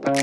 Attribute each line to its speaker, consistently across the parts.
Speaker 1: Look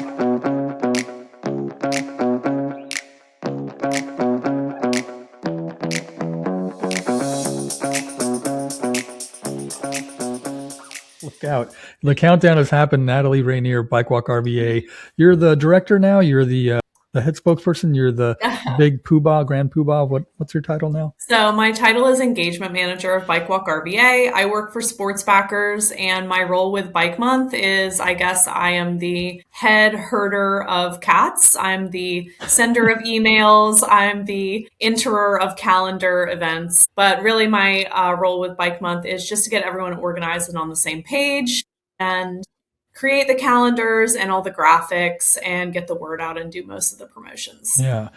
Speaker 1: out. The countdown has happened. Natalie Rainier, Bike Walk RVA. You're the director now. You're the head spokesperson. You're the big poobah, grand poobah. What's your title now?
Speaker 2: So my title is engagement manager of Bike Walk RVA. I work for sports backers, and my role with Bike Month is, I guess, I am the head herder of cats. I'm the sender of emails. I'm the enterer of calendar events. But really my role with Bike Month is just to get everyone organized and on the same page and create the calendars and all the graphics and get the word out and do most of the promotions.
Speaker 1: Yeah.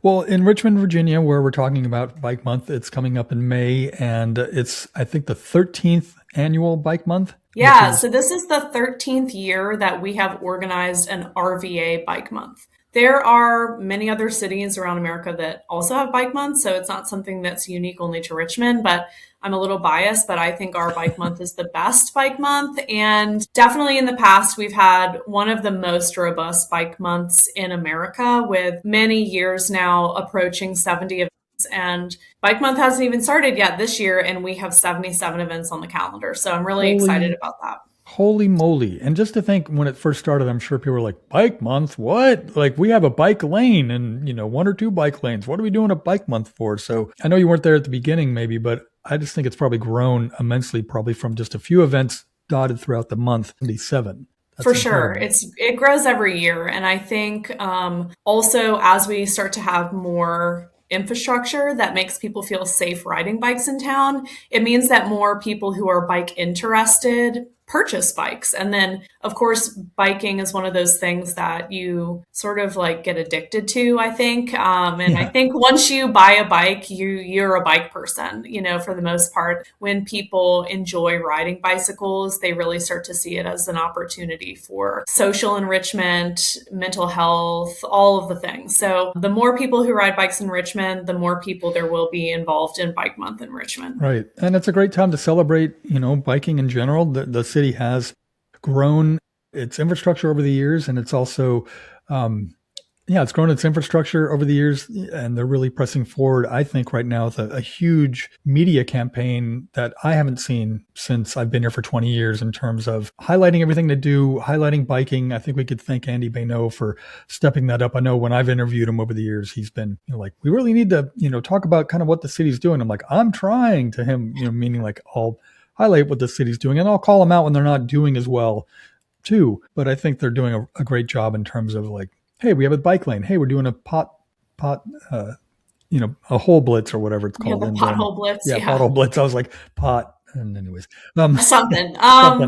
Speaker 1: Well, in Richmond, Virginia, where we're talking about Bike Month, it's coming up in May, and it's, I think, the 13th annual Bike Month.
Speaker 2: Yeah, so this is the 13th year that we have organized an RVA Bike Month. There are many other cities around America that also have Bike Month, so it's not something that's unique only to Richmond, but I'm a little biased, but I think our Bike Month is the best Bike Month. And definitely in the past, we've had one of the most robust Bike Months in America, with many years now approaching 70 events. And Bike Month hasn't even started yet this year, and we have 77 events on the calendar. So I'm really excited about that.
Speaker 1: Holy moly. And just to think, when it first started, I'm sure people were like, Bike Month? What? Like, we have a bike lane and, one or two bike lanes. What are we doing a Bike Month for? So I know you weren't there at the beginning maybe, but I just think it's probably grown immensely, probably from just a few events dotted throughout the month. 77.
Speaker 2: For sure. It grows every year. And I think also as we start to have more infrastructure that makes people feel safe riding bikes in town, it means that more people who are bike interested purchase bikes. And then, of course, biking is one of those things that you sort of like get addicted to, I think. I think once you buy a bike, you're a bike person, for the most part. When people enjoy riding bicycles, they really start to see it as an opportunity for social enrichment, mental health, all of the things. So the more people who ride bikes in Richmond, the more people there will be involved in Bike Month in Richmond.
Speaker 1: Right. And it's a great time to celebrate, biking in general. The city has grown its infrastructure over the years, and it's also, it's grown its infrastructure over the years, and they're really pressing forward, I think, right now with a huge media campaign that I haven't seen since I've been here for 20 years in terms of highlighting everything to do, highlighting biking. I think we could thank Andy Bayneau for stepping that up. I know when I've interviewed him over the years, he's been like, we really need to, talk about kind of what the city's doing. I'm like, I'm trying to him, meaning like I'll highlight what the city's doing, and I'll call them out when they're not doing as well too. But I think they're doing a great job in terms of like, hey, we have a bike lane. Hey, we're doing a a hole blitz or whatever it's called.
Speaker 2: Yeah, the pothole blitz.
Speaker 1: Yeah, pothole blitz. I was like, pot. And anyways,
Speaker 2: something.
Speaker 1: Something,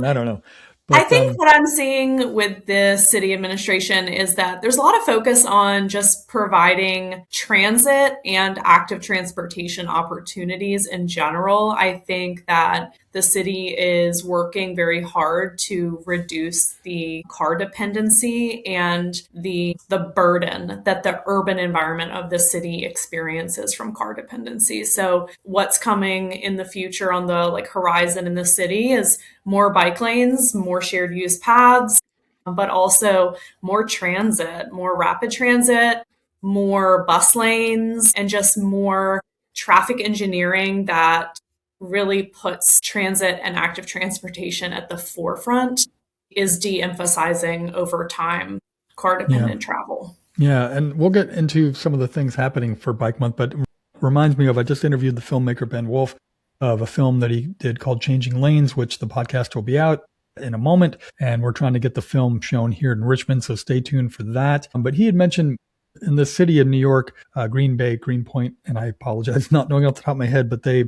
Speaker 1: I don't know. But,
Speaker 2: I think what I'm seeing with the city administration is that there's a lot of focus on just providing transit and active transportation opportunities in general. I think that the city is working very hard to reduce the car dependency and the burden that the urban environment of the city experiences from car dependency. So what's coming in the future on the horizon in the city is more bike lanes, more shared use paths, but also more transit, more rapid transit, more bus lanes, and just more traffic engineering that really puts transit and active transportation at the forefront, is de-emphasizing over time car-dependent travel.
Speaker 1: Yeah, and we'll get into some of the things happening for Bike Month, but it reminds me of, I just interviewed the filmmaker Ben Wolf of a film that he did called Changing Lanes, which the podcast will be out in a moment. And we're trying to get the film shown here in Richmond, so stay tuned for that. But he had mentioned in the city of New York, Green Bay, Greenpoint, and I apologize not knowing off the top of my head, but they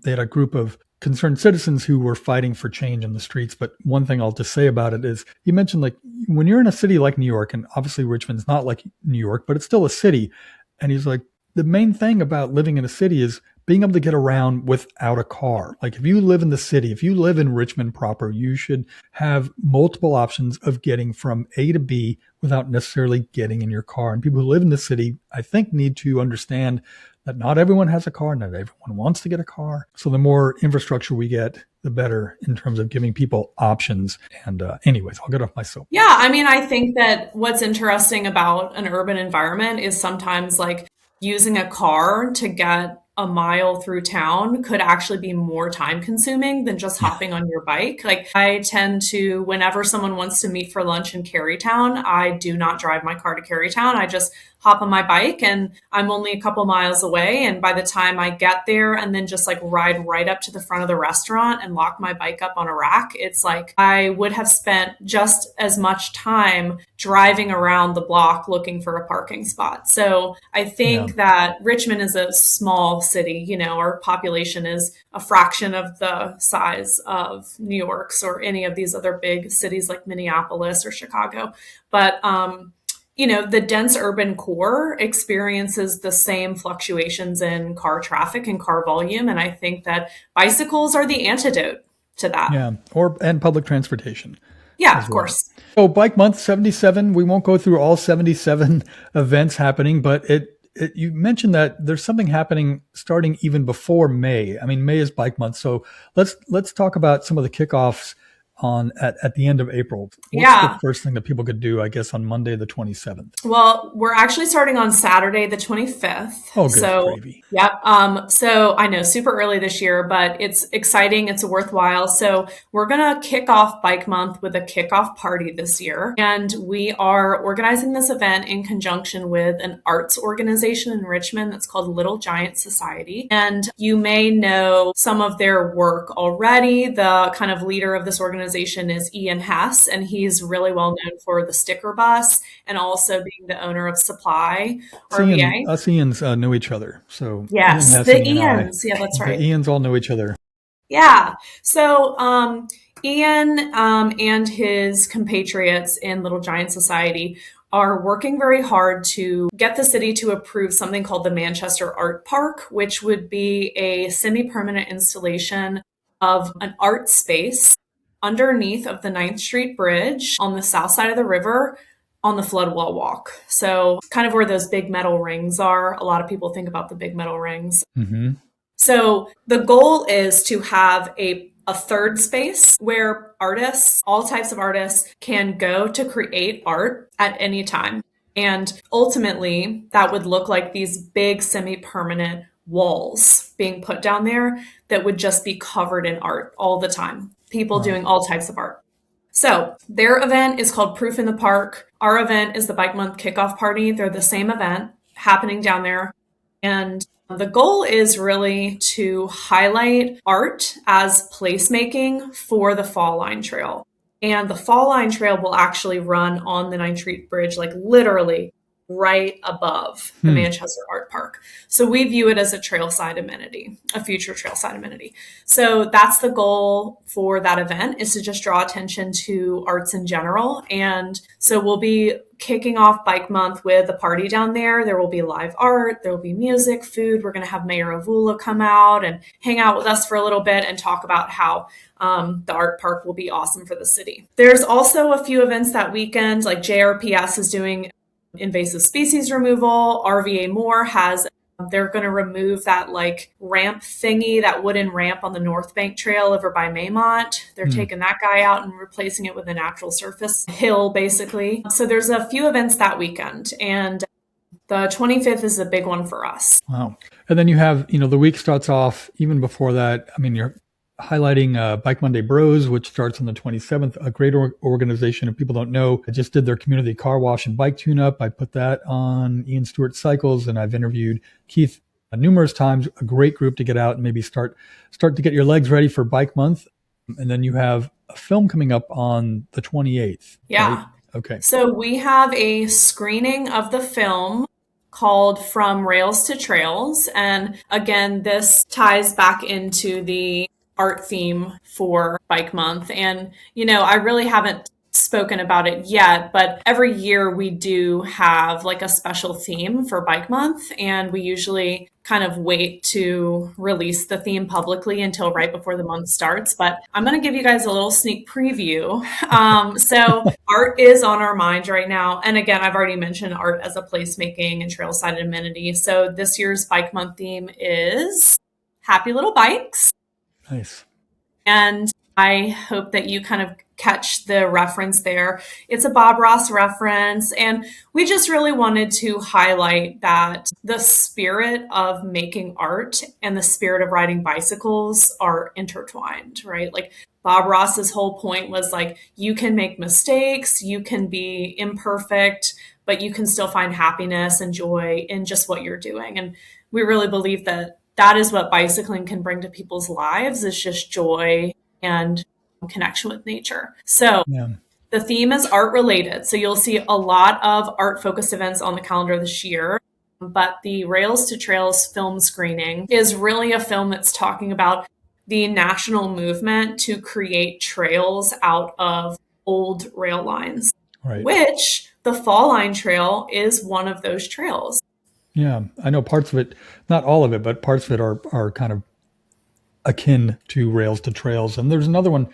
Speaker 1: had a group of concerned citizens who were fighting for change in the streets. But one thing I'll just say about it is he mentioned, like, when you're in a city like New York, and obviously Richmond's not like New York, but it's still a city. And he's like, the main thing about living in a city is being able to get around without a car. Like, if you live in the city, if you live in Richmond proper, you should have multiple options of getting from A to B without necessarily getting in your car. And people who live in the city, I think, need to understand that not everyone has a car, not everyone wants to get a car. So the more infrastructure we get the better in terms of giving people options. And anyways, I'll get off my soap.
Speaker 2: Yeah, I mean, I think that what's interesting about an urban environment is sometimes like using a car to get a mile through town could actually be more time consuming than just
Speaker 1: Yeah.
Speaker 2: hopping on your bike. Like I tend to, whenever someone wants to meet for lunch in Carytown, I do not drive my car to Carytown. I just hop on my bike and I'm only a couple miles away. And by the time I get there and then just like ride right up to the front of the restaurant and lock my bike up on a rack, it's like I would have spent just as much time driving around the block looking for a parking spot. So I
Speaker 1: Yeah.
Speaker 2: think that Richmond is a small city. You know, our population is a fraction of the size of New York's or any of these other big cities like Minneapolis or Chicago. But you know, the dense urban core experiences the same fluctuations in car traffic and car volume. And I think that bicycles are the antidote to that.
Speaker 1: Yeah. And public transportation
Speaker 2: Yeah,
Speaker 1: as
Speaker 2: of
Speaker 1: well.
Speaker 2: course.
Speaker 1: So Bike Month 77, we won't go through all 77 events happening, but you mentioned that there's something happening starting even before May. I mean, May is Bike Month. So let's talk about some of the kickoffs at the end of April. What's the
Speaker 2: Yeah.
Speaker 1: first thing that people could do, I guess, on Monday, the 27th?
Speaker 2: Well, we're actually starting on Saturday, the 25th.
Speaker 1: Oh, good
Speaker 2: So,
Speaker 1: gravy.
Speaker 2: yep. So I know super early this year, but it's exciting. It's worthwhile. So we're going to kick off Bike Month with a kickoff party this year. And we are organizing this event in conjunction with an arts organization in Richmond that's called Little Giant Society. And you may know some of their work already. The kind of leader of this organization is Ian Hess, and he's really well known for the sticker bus and also being the owner of Supply RVA.
Speaker 1: Us Ians know each other. So
Speaker 2: Yes,
Speaker 1: Ian
Speaker 2: the
Speaker 1: Hesse and I,
Speaker 2: Ians. Yeah, that's
Speaker 1: the
Speaker 2: right.
Speaker 1: Ians all know each other.
Speaker 2: Yeah. So Ian and his compatriots in Little Giant Society are working very hard to get the city to approve something called the Manchester Art Park, which would be a semi-permanent installation of an art space underneath of the Ninth Street Bridge on the south side of the river on the Floodwell Walk. So kind of where those big metal rings are. A lot of people think about the big metal rings.
Speaker 1: Mm-hmm.
Speaker 2: So the goal is to have a third space where artists, all types of artists, can go to create art at any time. And ultimately, that would look like these big semi-permanent walls being put down there that would just be covered in art all the time. People doing all types of art. So their event is called Proof in the Park. Our event is the Bike Month Kickoff Party. They're the same event happening down there. And the goal is really to highlight art as placemaking for the Fall Line Trail. And the Fall Line Trail will actually run on the 9th Street Bridge, like literally right above the Manchester Art Park. So we view it as a trailside amenity, a future trailside amenity. So that's the goal for that event, is to just draw attention to arts in general. And so we'll be kicking off Bike Month with a party down there. There will be live art, there will be music, food. We're going to have Mayor Avula come out and hang out with us for a little bit and talk about how the art park will be awesome for the city. There's also a few events that weekend, like JRPS is doing invasive species removal. RVA Moore has, they're going to remove that like ramp thingy, that wooden ramp on the North Bank Trail over by Maymont. They're taking that guy out and replacing it with a natural surface hill, basically. So there's a few events that weekend, and the 25th is a big one for us.
Speaker 1: Wow. And then you have, the week starts off even before that. I mean, you're highlighting Bike Monday Bros, which starts on the 27th, a great organization. If people don't know, I just did their community car wash and bike tune-up. I put that on Ian Stewart Cycles, and I've interviewed Keith numerous times. A great group to get out and maybe start to get your legs ready for Bike Month. And then you have a film coming up on the 28th.
Speaker 2: Yeah.
Speaker 1: Right? Okay.
Speaker 2: So we have a screening of the film called From Rails to Trails. And again, this ties back into the art theme for Bike Month. And, I really haven't spoken about it yet, but every year we do have like a special theme for Bike Month. And we usually kind of wait to release the theme publicly until right before the month starts. But I'm going to give you guys a little sneak preview. So art is on our mind right now. And again, I've already mentioned art as a placemaking and trailside amenity. So this year's Bike Month theme is Happy Little Bikes.
Speaker 1: Nice.
Speaker 2: And I hope that you kind of catch the reference there. It's a Bob Ross reference. And we just really wanted to highlight that the spirit of making art and the spirit of riding bicycles are intertwined, right? Like Bob Ross's whole point was like, you can make mistakes, you can be imperfect, but you can still find happiness and joy in just what you're doing. And we really believe that that is what bicycling can bring to people's lives, is just joy and connection with nature. So
Speaker 1: Yeah.
Speaker 2: the theme is art related. So you'll see a lot of art focused events on the calendar this year. But the Rails to Trails film screening is really a film that's talking about the national movement to create trails out of old rail lines,
Speaker 1: Right.
Speaker 2: which the Fall Line Trail is one of those trails.
Speaker 1: Yeah. I know parts of it, not all of it, but parts of it are kind of akin to Rails to Trails. And there's another one,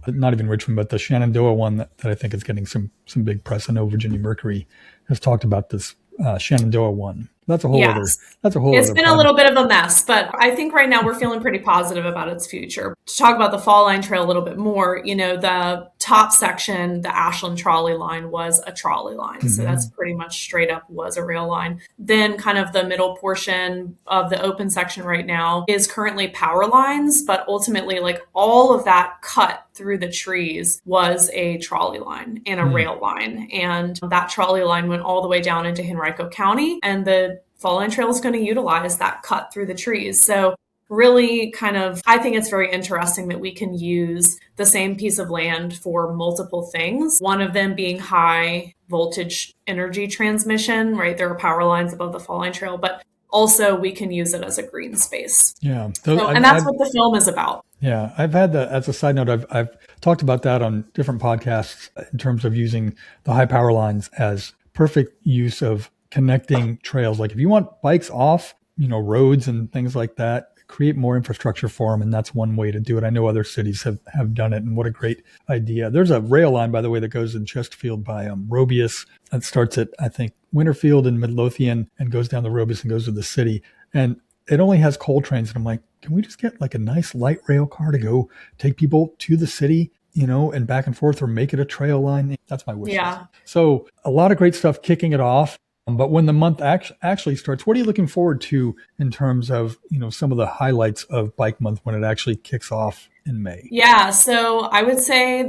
Speaker 1: not even Richmond, but the Shenandoah one that I think is getting some big press. I know Virginia Mercury has talked about this Shenandoah one. That's a whole
Speaker 2: Yes.
Speaker 1: other. That's a whole.
Speaker 2: It's
Speaker 1: other
Speaker 2: been a
Speaker 1: problem.
Speaker 2: little bit of a mess, but I think right now we're feeling pretty positive about its future. To talk about the Fall Line Trail a little bit more, the top section, the Ashland trolley line, was a trolley line. So that's pretty much straight up was a rail line. Then kind of the middle portion of the open section right now is currently power lines, but ultimately like all of that cut through the trees was a trolley line and a rail line. And that trolley line went all the way down into Henrico County, and the Fall Line Trail is going to utilize that cut through the trees. So really I think it's very interesting that we can use the same piece of land for multiple things. One of them being high voltage energy transmission, right? There are power lines above the Fall Line Trail, but also we can use it as a green space.
Speaker 1: Yeah.
Speaker 2: And that's what the film is about.
Speaker 1: Yeah. I've had that as a side note. I've talked about that on different podcasts in terms of using the high power lines as perfect use of connecting trails. Like if you want bikes off, roads and things like that, create more infrastructure for them. And that's one way to do it. I know other cities have done it, and what a great idea. There's a rail line, by the way, that goes in Chesterfield by Robius. That starts at, I think, Winterfield and Midlothian and goes down the Robius and goes to the city. And it only has coal trains. And I'm like, can we just get like a nice light rail car to go take people to the city, and back and forth, or make it a trail line? That's my wish list. So a lot of great stuff kicking it off. But when the month actually starts, what are you looking forward to in terms of, some of the highlights of Bike Month when it actually kicks off in May?
Speaker 2: Yeah, so I would say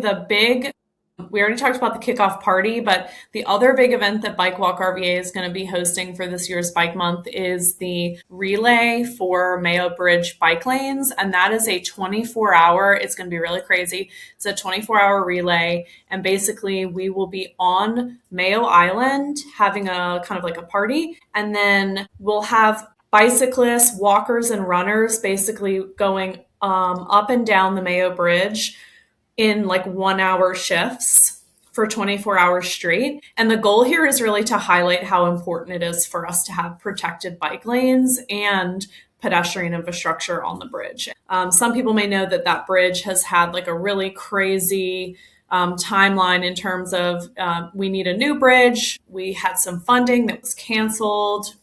Speaker 2: we already talked about the kickoff party, but the other big event that Bike Walk RVA is going to be hosting for this year's Bike Month is the relay for Mayo Bridge bike lanes. And that is a 24-hour, it's going to be really crazy. It's a 24-hour relay. And basically we will be on Mayo Island having a kind of like a party. And then we'll have bicyclists, walkers, and runners basically going up and down the Mayo Bridge in like 1 hour shifts for 24 hours straight. And the goal here is really to highlight how important it is for us to have protected bike lanes and pedestrian infrastructure on the bridge. Some people may know that bridge has had like a really crazy timeline in terms of we need a new bridge. We had some funding that was canceled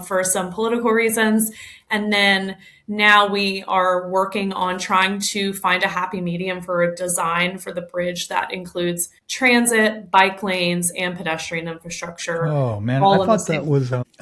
Speaker 2: for some political reasons. And then now we are working on trying to find a happy medium for a design for the bridge that includes transit, bike lanes, and pedestrian infrastructure.
Speaker 1: Oh man, I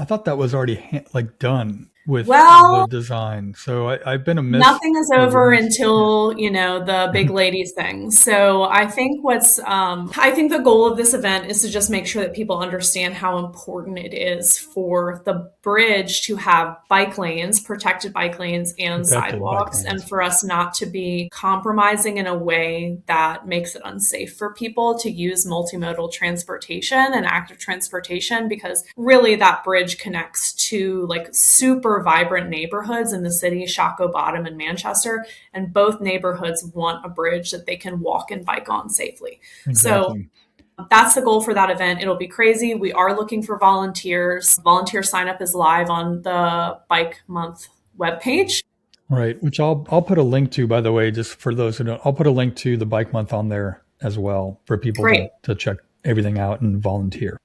Speaker 1: thought that was already done with the design. So I've been amiss.
Speaker 2: Nothing is over until, the big ladies thing. So I think the goal of this event is to just make sure that people understand how important it is for the bridge to have bike lanes, protected bike lanes and sidewalks, and for us not to be compromising in a way that makes it unsafe for people to use multimodal transportation and active transportation, because really that bridge connects to like super vibrant neighborhoods in the city, Shockoe Bottom and Manchester, and both neighborhoods want a bridge that they can walk and bike on safely. Exactly. So that's the goal for that event. It'll be crazy. We are looking for volunteers. Volunteer sign up is live on the Bike Month webpage.
Speaker 1: Right, which I'll put a link to, by the way, just for those who don't. I'll put a link to the Bike Month on there as well for people to check everything out and volunteer.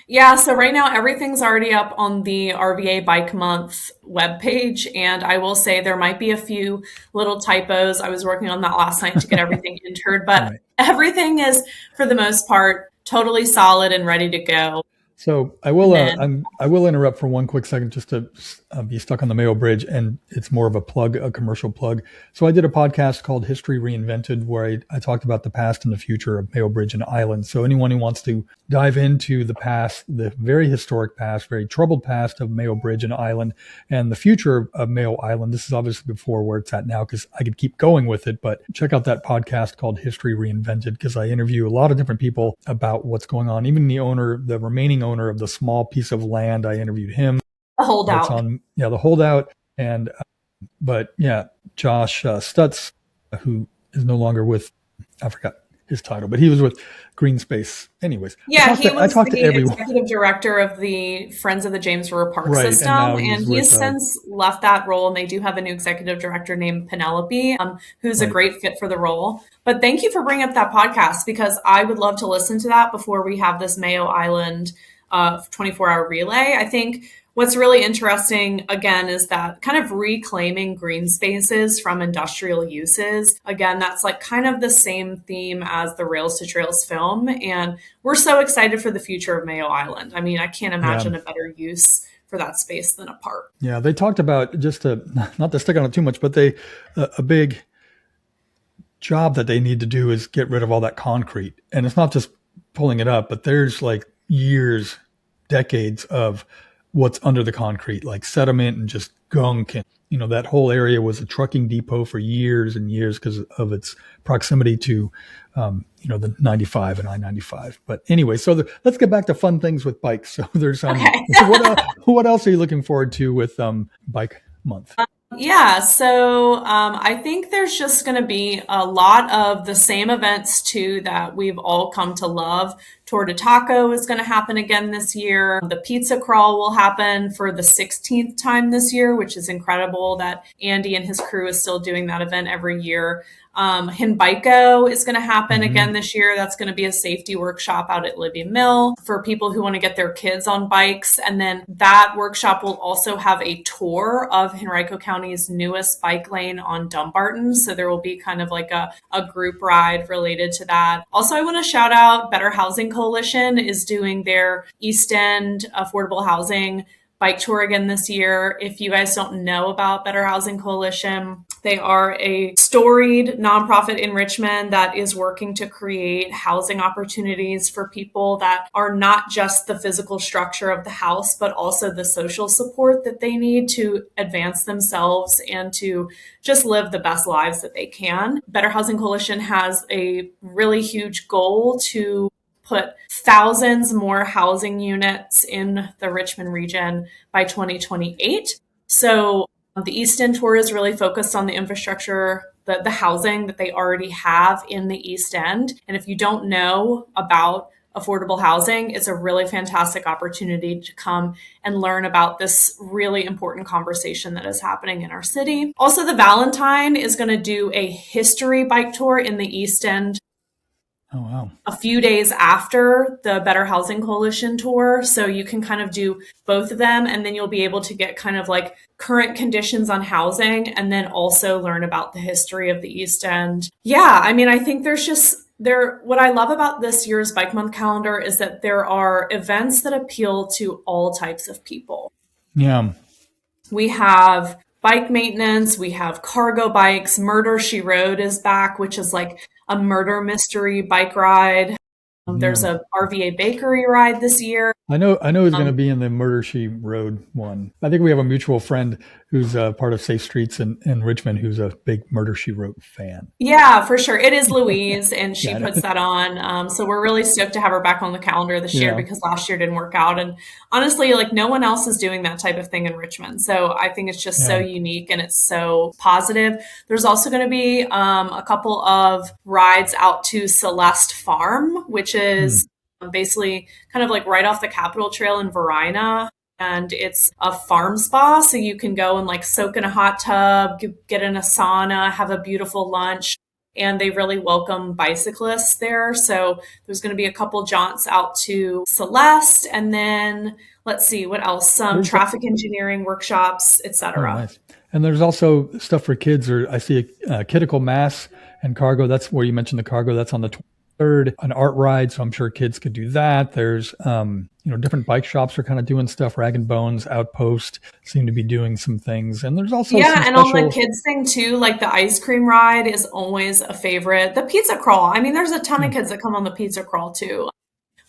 Speaker 2: Yeah, so right now everything's already up on the RVA Bike Month webpage, and I will say there might be a few little typos. I was working on that last night to get everything entered, but
Speaker 1: Right.
Speaker 2: everything is, for the most part, totally solid and ready to go.
Speaker 1: So
Speaker 2: And then,
Speaker 1: I will interrupt for one quick second just to be stuck on the Mayo Bridge, and it's more of a plug, a commercial plug. So I did a podcast called History Reinvented, where I talked about the past and the future of Mayo Bridge and Island. So anyone who wants to dive into the past, the very historic past, very troubled past of Mayo Bridge and Island, and the future of Mayo Island. This is obviously before where it's at now, because I could keep going with it, but check out that podcast called History Reinvented, because I interview a lot of different people about what's going on. Even the owner, the remaining owner of the small piece of land, I interviewed him.
Speaker 2: the
Speaker 1: That's
Speaker 2: holdout.
Speaker 1: on, yeah, the holdout. And, but yeah, Josh Stutz, who is no longer with, I forgot his title, but he was with Green Space. Anyways,
Speaker 2: Yeah, he
Speaker 1: I
Speaker 2: was
Speaker 1: talked to
Speaker 2: the
Speaker 1: everyone.
Speaker 2: executive director of the Friends of the James River Park
Speaker 1: Right. And now
Speaker 2: System,
Speaker 1: he's
Speaker 2: and he
Speaker 1: with,
Speaker 2: has since left that role. And they do have a new executive director named Penelope, who's a
Speaker 1: right.
Speaker 2: great fit for the role. But thank you for bringing up that podcast because I would love to listen to that before we have this Mayo Island 24-hour relay. I think what's really interesting, again, is that kind of reclaiming green spaces from industrial uses. Again, that's like kind of the same theme as the Rails to Trails film. And we're so excited for the future of Mayo Island. I mean, I can't
Speaker 1: Yeah.
Speaker 2: imagine a better use for that space than a park.
Speaker 1: Yeah. They talked about, just to, not to stick on it too much, but a big job that they need to do is get rid of all that concrete. And it's not just pulling it up, but there's like years, decades of what's under the concrete, like sediment and just gunk. And, that whole area was a trucking depot for years and years because of its proximity to, the 95 and I-95. But anyway, so let's get back to fun things with bikes. So there's,
Speaker 2: Okay.
Speaker 1: what else are you looking forward to with, Bike Month?
Speaker 2: Yeah, so I think there's just going to be a lot of the same events too that we've all come to love. Tour de Taco is going to happen again this year. The pizza crawl will happen for the 16th time this year, which is incredible that Andy and his crew is still doing that event every year. Hinbiko is going to happen
Speaker 1: Mm-hmm.
Speaker 2: again this year. That's going to be a safety workshop out at Libby Mill for people who want to get their kids on bikes. And then that workshop will also have a tour of Henrico County's newest bike lane on Dumbarton. So there will be kind of like a group ride related to that. Also, I want to shout out Better Housing Coalition is doing their East End affordable housing bike tour again this year. If you guys don't know about Better Housing Coalition, they are a storied nonprofit in Richmond that is working to create housing opportunities for people that are not just the physical structure of the house, but also the social support that they need to advance themselves and to just live the best lives that they can. Better Housing Coalition has a really huge goal to put thousands more housing units in the Richmond region by 2028. So the East End tour is really focused on the infrastructure, the housing that they already have in the East End. And if you don't know about affordable housing, it's a really fantastic opportunity to come and learn about this really important conversation that is happening in our city. Also, the Valentine is going to do a history bike tour in the East End
Speaker 1: Oh, wow.
Speaker 2: a few days after the Better Housing Coalition tour. So you can kind of do both of them, and then you'll be able to get kind of like current conditions on housing and then also learn about the history of the East End. Yeah, I mean, I think what I love about this year's Bike Month calendar is that there are events that appeal to all types of people.
Speaker 1: Yeah.
Speaker 2: We have bike maintenance, we have cargo bikes, Murder She Rode is back, which is like a murder mystery bike ride.
Speaker 1: Yeah.
Speaker 2: There's a RVA bakery ride this year.
Speaker 1: I know he's going to be in the Murder She Road one. I think we have a mutual friend who's part of Safe Streets in Richmond who's a big Murder She Wrote fan.
Speaker 2: Yeah, for sure. It is Louise, and she
Speaker 1: Yeah, I know.
Speaker 2: puts that on. So we're really stoked to have her back on the calendar this year
Speaker 1: Yeah.
Speaker 2: because last year didn't work out. And honestly, like no one else is doing that type of thing in Richmond. So I think it's just so
Speaker 1: Yeah.
Speaker 2: unique and it's so positive. There's also going to be a couple of rides out to Celeste Farm, which
Speaker 1: Hmm.
Speaker 2: is basically kind of like right off the Capitol Trail in Verina. And it's a farm spa, so you can go and like soak in a hot tub, get in a sauna, have a beautiful lunch. and they really welcome bicyclists there. So there's going to be a couple jaunts out to Celeste, and then let's see what else, some traffic engineering workshops,
Speaker 1: Oh,
Speaker 2: etc.
Speaker 1: nice. And there's also stuff for kids, or I see a Kidical Mass and cargo. That's where you mentioned the cargo. That's on the 23rd, an art ride. So I'm sure kids could do that. There's, different bike shops are kind of doing stuff. Rag and Bones, Outpost seem to be doing some things. And there's also some
Speaker 2: Yeah, and on the
Speaker 1: special,
Speaker 2: kids thing too, like the ice cream ride is always a favorite. The pizza crawl. I mean, there's a ton of
Speaker 1: yeah.
Speaker 2: kids that come on the pizza crawl too.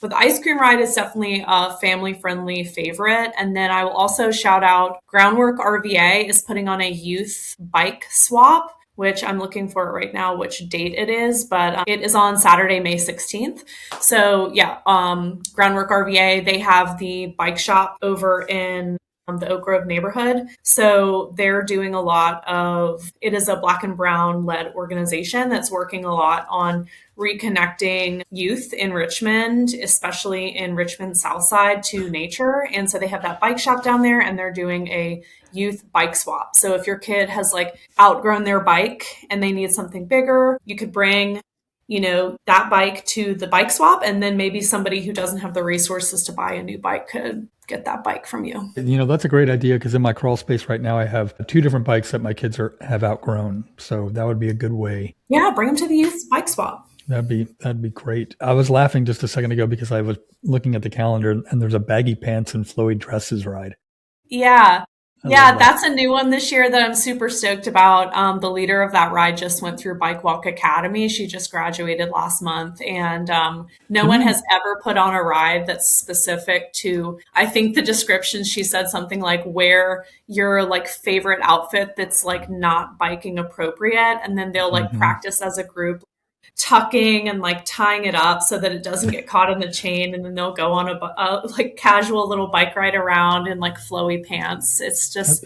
Speaker 2: But the ice cream ride is definitely a family friendly favorite. And then I will also shout out Groundwork RVA is putting on a youth bike swap, which I'm looking for right now, which date it is, but it is on Saturday, May 16th. So yeah, Groundwork RVA, they have the bike shop over in the Oak Grove neighborhood. So they're doing a lot of, it is a Black and Brown led organization that's working a lot on reconnecting youth in Richmond, especially in Richmond South Side, to nature. And so they have that bike shop down there, and they're doing a youth bike swap. So if your kid has like outgrown their bike and they need something bigger, you could bring that bike to the bike swap, and then maybe somebody who doesn't have the resources to buy a new bike could get that bike from you.
Speaker 1: That's a great idea, because in my crawl space right now, I have two different bikes that my kids have outgrown. So that would be a good way.
Speaker 2: Yeah, bring them to the youth bike swap.
Speaker 1: That'd be great. I was laughing just a second ago because I was looking at the calendar, and there's a baggy pants and flowy dresses ride.
Speaker 2: Yeah.
Speaker 1: I
Speaker 2: Yeah,
Speaker 1: love that.
Speaker 2: that's a new one this year that I'm super stoked about. The leader of that ride just went through Bike Walk Academy. She just graduated last month, and no one has ever put on a ride that's specific to, I think the description, she said something like wear your like favorite outfit that's like not biking appropriate, and then they'll like
Speaker 1: Hmm.
Speaker 2: practice as a group tucking and like tying it up so that it doesn't get caught in the chain, and then they'll go on a like casual little bike ride around in like flowy pants.
Speaker 1: It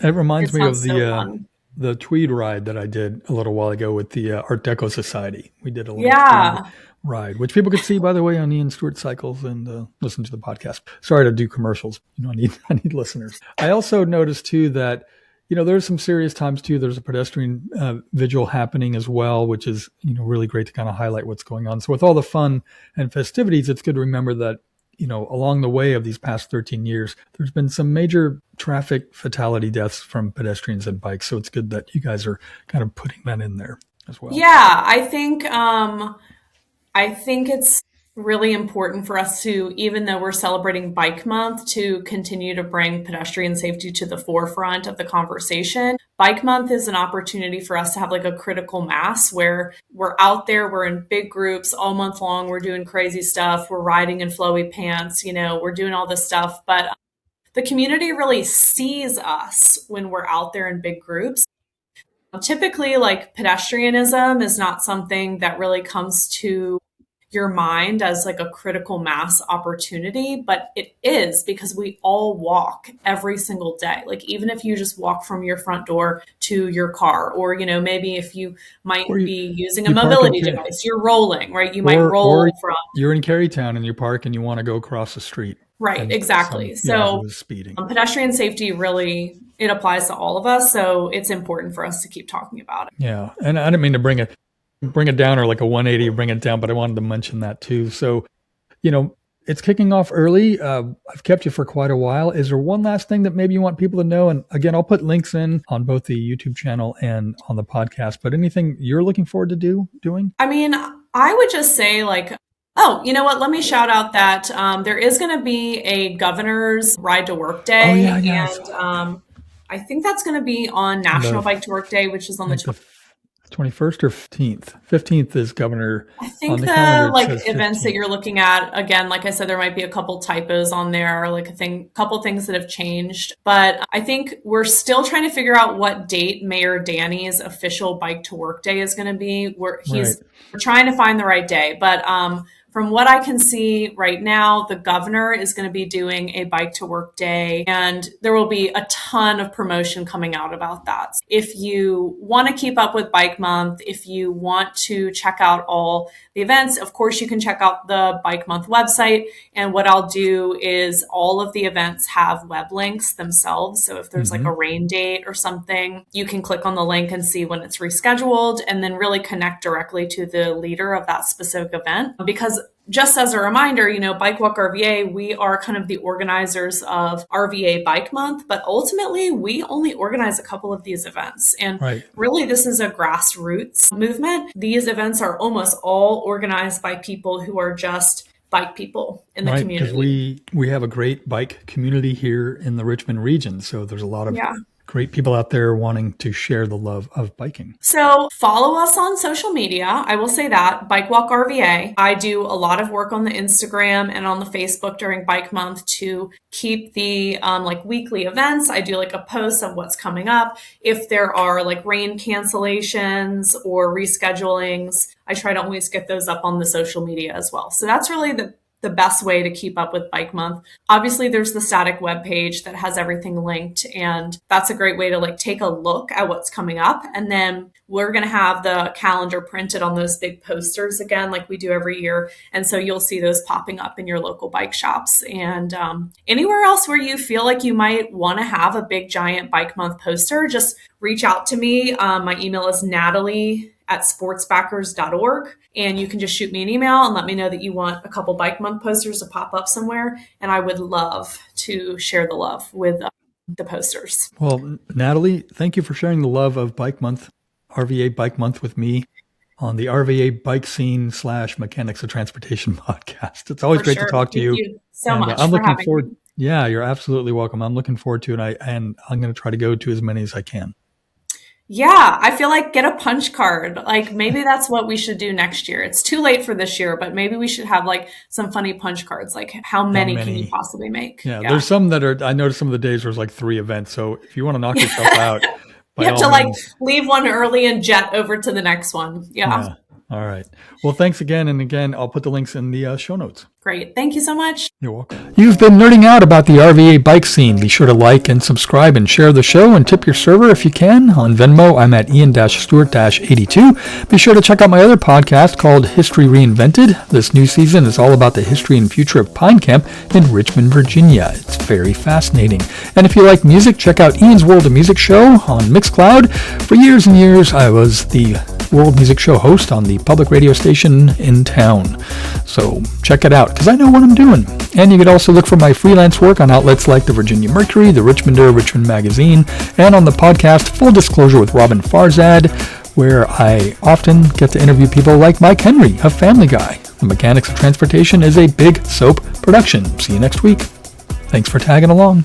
Speaker 2: It
Speaker 1: reminds me of
Speaker 2: sounds so fun.
Speaker 1: the tweed ride that I did a little while ago with the Art Deco Society. We did a little tweed
Speaker 2: Yeah.
Speaker 1: ride, which people could see, by the way, on Ian Stewart Cycles, and listen to the podcast. Sorry to do commercials. I need listeners. I also noticed too that there's some serious times too. There's a pedestrian vigil happening as well, which is really great to kind of highlight what's going on. So with all the fun and festivities, it's good to remember that along the way of these past 13 years, there's been some major traffic fatality deaths from pedestrians and bikes. So it's good that you guys are kind of putting that in there as well.
Speaker 2: Yeah, I think it's really important for us to, even though we're celebrating Bike Month, to continue to bring pedestrian safety to the forefront of the conversation. Bike Month is an opportunity for us to have like a critical mass where we're out there, we're in big groups all month long, we're doing crazy stuff, we're riding in flowy pants, we're doing all this stuff, but the community really sees us when we're out there in big groups. Typically, like pedestrianism is not something that really comes to your mind as like a critical mass opportunity, but it is because we all walk every single day. Like even if you just walk from your front door to your car, or maybe if you might
Speaker 1: Or
Speaker 2: be using a
Speaker 1: you park in
Speaker 2: mobility device, you're rolling, right? You might
Speaker 1: or
Speaker 2: roll from
Speaker 1: you're in Carytown and you park and you want to go across the street,
Speaker 2: right,
Speaker 1: and
Speaker 2: exactly.
Speaker 1: some
Speaker 2: So
Speaker 1: who is speeding.
Speaker 2: pedestrian safety really, it applies to all of us. So it's important for us to keep talking about it.
Speaker 1: Yeah, and I didn't mean to bring it down, or like a 180 bring it down, but I wanted to mention that too. So, it's kicking off early. I've kept you for quite a while. Is there one last thing that maybe you want people to know? And again, I'll put links in on both the YouTube channel and on the podcast, but anything you're looking forward to doing?
Speaker 2: I mean, I would just say like, oh, you know what? Let me shout out that there is going to be a governor's ride to work
Speaker 1: Oh
Speaker 2: day.
Speaker 1: yeah, yeah.
Speaker 2: And I think that's going to be on National Bike to Work Day, which is on
Speaker 1: Like
Speaker 2: the
Speaker 1: the 21st or 15th. 15th is governor.
Speaker 2: I
Speaker 1: On
Speaker 2: think
Speaker 1: the
Speaker 2: the
Speaker 1: calendar, it
Speaker 2: like
Speaker 1: says
Speaker 2: events that
Speaker 1: 15th.
Speaker 2: you're looking at, again, like I said, there might be a couple typos on there, or like couple things that have changed. But I think we're still trying to figure out what date Mayor Danny's official Bike to Work Day is going to be.
Speaker 1: Right.
Speaker 2: We're trying to find the right day, but from what I can see right now, the governor is going to be doing a bike to work day, and there will be a ton of promotion coming out about that. If you want to keep up with Bike Month, if you want to check out all the events, of course, you can check out the Bike Month website. And what I'll do is all of the events have web links themselves. So if there's like a rain date or something, you can click on the link and see when it's rescheduled, and then really connect directly to the leader of that specific event. Because just as a reminder, Bike Walk RVA, we are kind of the organizers of RVA Bike Month, but ultimately we only organize a couple of these events. And really, this is a grassroots movement. These events are almost all organized by people who are just bike people in the community.
Speaker 1: Because we have a great bike community here in the Richmond region. So there's a lot of great people out there wanting to share the love of biking.
Speaker 2: So follow us on social media. I will say that, Bike Walk RVA. I do a lot of work on the Instagram and on the Facebook during Bike Month to keep the weekly events. I do a post of what's coming up. If there are rain cancellations or reschedulings, I try to always get those up on the social media as well. So that's really the best way to keep up with Bike Month. Obviously, there's the static web page that has everything linked, and that's a great way to take a look at what's coming up. And then we're going to have the calendar printed on those big posters again, like we do every year. And so you'll see those popping up in your local bike shops. And anywhere else where you feel like you might want to have a big, giant Bike Month poster, just reach out to me. My email is natalie@sportsbackers.org. And you can just shoot me an email and let me know that you want a couple Bike Month posters to pop up somewhere. And I would love to share the love with the posters.
Speaker 1: Well, Natalie, thank you for sharing the love of Bike Month, RVA Bike Month with me on the RVA Bike Scene / Mechanics of Transportation podcast. It's always great to talk to you.
Speaker 2: Thank you so much.
Speaker 1: I'm looking forward. Yeah, you're absolutely welcome. I'm looking forward to it. And I'm going to try to go to as many as I can.
Speaker 2: Yeah, I feel like get a punch card. Maybe that's what we should do next year. It's too late for this year, but maybe we should have some funny punch cards. How many can you possibly make?
Speaker 1: Yeah, there's some that are, I noticed some of the days there's 3 events. So if you want to knock yourself out,
Speaker 2: you have to leave one early and jet over to the next one. Yeah.
Speaker 1: All right. Well, thanks again. And again, I'll put the links in the show notes.
Speaker 2: Great. Thank you so much.
Speaker 1: You're welcome. You've been nerding out about the RVA bike scene. Be sure to like and subscribe and share the show and tip your server if you can. On Venmo, I'm at Ian-Stewart-82. Be sure to check out my other podcast called History Reinvented. This new season is all about the history and future of Pine Camp in Richmond, Virginia. It's very fascinating. And if you like music, check out Ian's World of Music show on Mixcloud. For years and years, I was the World Music Show host on the public radio station in town. So check it out, because I know what I'm doing. And you could also look for my freelance work on outlets like the Virginia Mercury, the Richmonder, Richmond Magazine, and on the podcast Full Disclosure with Robin Farzad, where I often get to interview people like Mike Henry of Family Guy. The Mechanics of Transportation is a big soap production. See you next week. Thanks for tagging along.